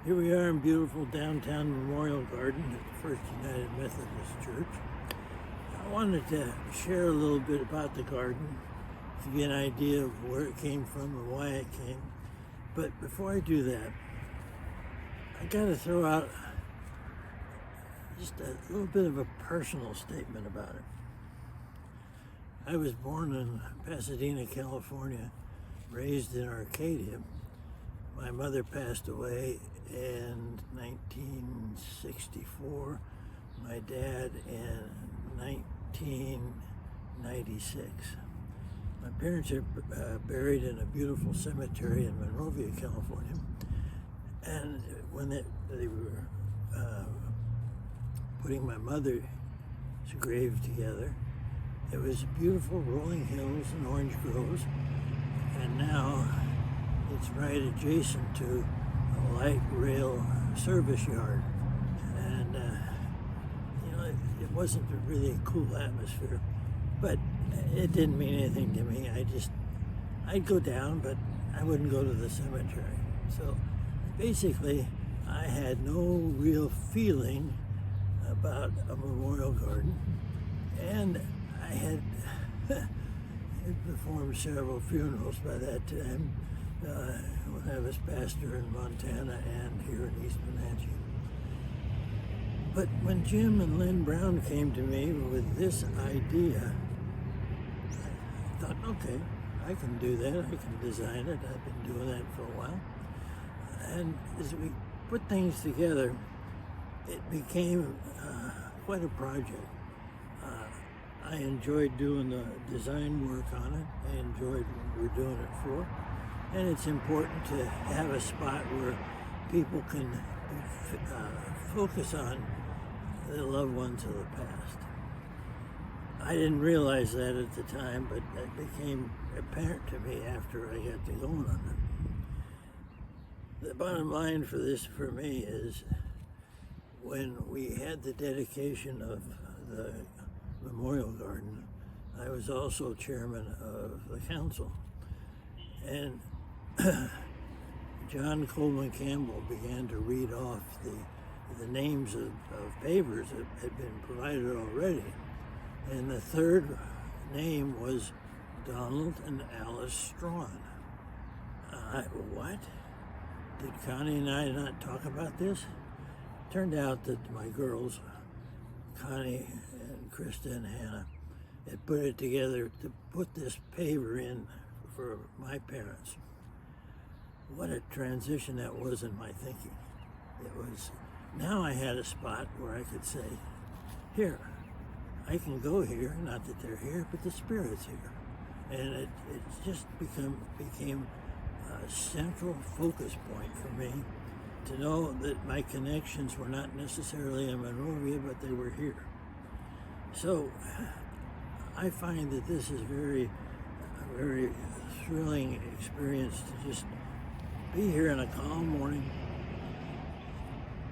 Here we are in beautiful downtown Memorial Garden at the First United Methodist Church. I wanted to share a little bit about the garden to get an idea of where it came from and why it came. But before I do that, I got to throw out just a little bit of a personal statement about it. I was born in Pasadena, California, raised in Arcadia. My mother passed away in 1964, my dad in 1996. My parents are buried in a beautiful cemetery in Monrovia, California. And when they were putting my mother's grave together, it was beautiful rolling hills and orange groves. And now it's right adjacent to a light rail service yard. And, it wasn't really a cool atmosphere, but it didn't mean anything to me. I'd go down, but I wouldn't go to the cemetery. So basically, I had no real feeling about a memorial garden, and I had performed several funerals by that time when I was pastor in Montana and here in East Wenatchee. But when Jim and Lynn Brown came to me with this idea, I thought, okay, I can do that. I can design it. I've been doing that for a while. And as we put things together, it became quite a project. I enjoyed doing the design work on it. I enjoyed what we were doing it for. And it's important to have a spot where people can focus on the loved ones of the past. I didn't realize that at the time, but that became apparent to me after I got to going on it. The bottom line for this for me is when we had the dedication of the Memorial Garden, I was also chairman of the council. And John Coleman Campbell began to read off the names of pavers that had been provided already. And the third name was Donald and Alice Strawn. What? Did Connie and I not talk about this? Turned out that my girls, Connie and Krista and Hannah, had put it together to put this paver in for my parents. What a transition that was in my thinking. It was, now I had a spot where I could say, here, I can go here, not that they're here, but the Spirit's here. And it just became a central focus point for me to know that my connections were not necessarily in Monrovia, but they were here. So I find that this is a very thrilling experience to just be here in a calm morning,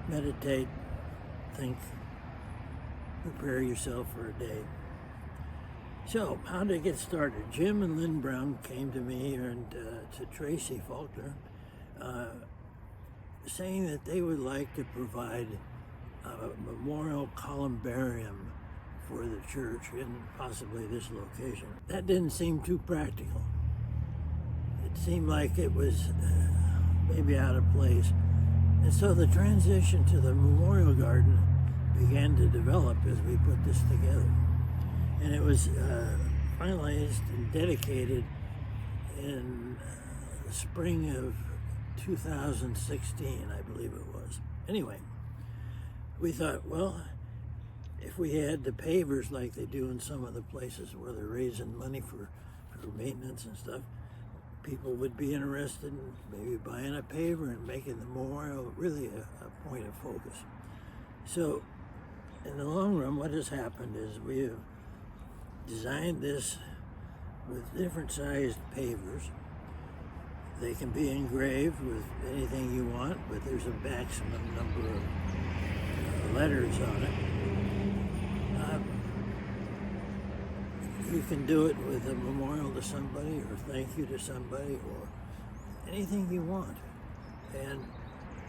meditate, think, prepare yourself for a day. So, how did it get started? Jim and Lynn Brown came to me and to Tracy Faulkner, saying that they would like to provide a memorial columbarium for the church in possibly this location. That didn't seem too practical. It seemed like it was maybe out of place. And so the transition to the Memorial Garden began to develop as we put this together. And it was finalized and dedicated in the spring of 2016, I believe it was. Anyway, we thought, well, if we had the pavers like they do in some of the places where they're raising money for maintenance and stuff, people would be interested in maybe buying a paver and making the memorial really a point of focus. So in the long run, what has happened is we have designed this with different sized pavers. They can be engraved with anything you want, but there's a maximum number of letters on it. You can do it with a memorial to somebody or thank you to somebody or anything you want. And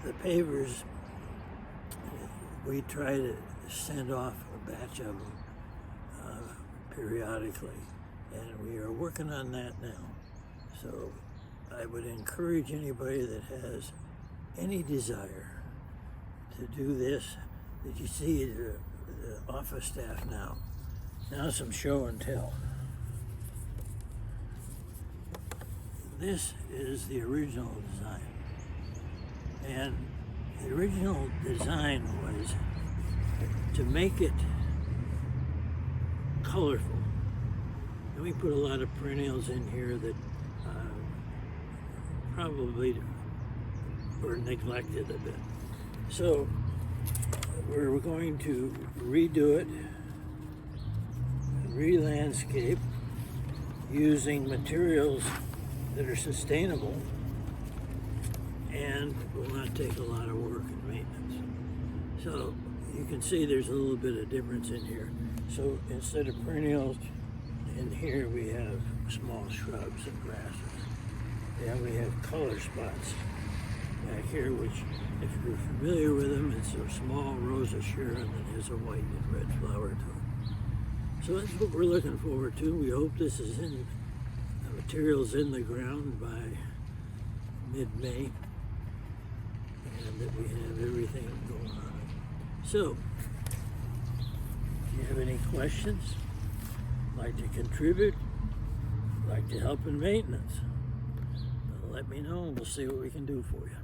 the pavers, we try to send off a batch of them periodically, and we are working on that now. So I would encourage anybody that has any desire to do this, that you see the office staff now. Now some show and tell. This is the original design. And the original design was to make it colorful. And we put a lot of perennials in here that probably were neglected a bit. So we're going to redo it, re-landscape using materials that are sustainable and will not take a lot of work and maintenance. So you can see there's a little bit of difference in here. So instead of perennials, in here we have small shrubs and grasses. And we have color spots back here, which, if you're familiar with them, it's a small Rosa Sharon that has a white and red flower to it. So that's what we're looking forward to. We hope this is in materials in the ground by mid-May, and that we have everything going on. So, if you have any questions, like to contribute, like to help in maintenance, let me know and we'll see what we can do for you.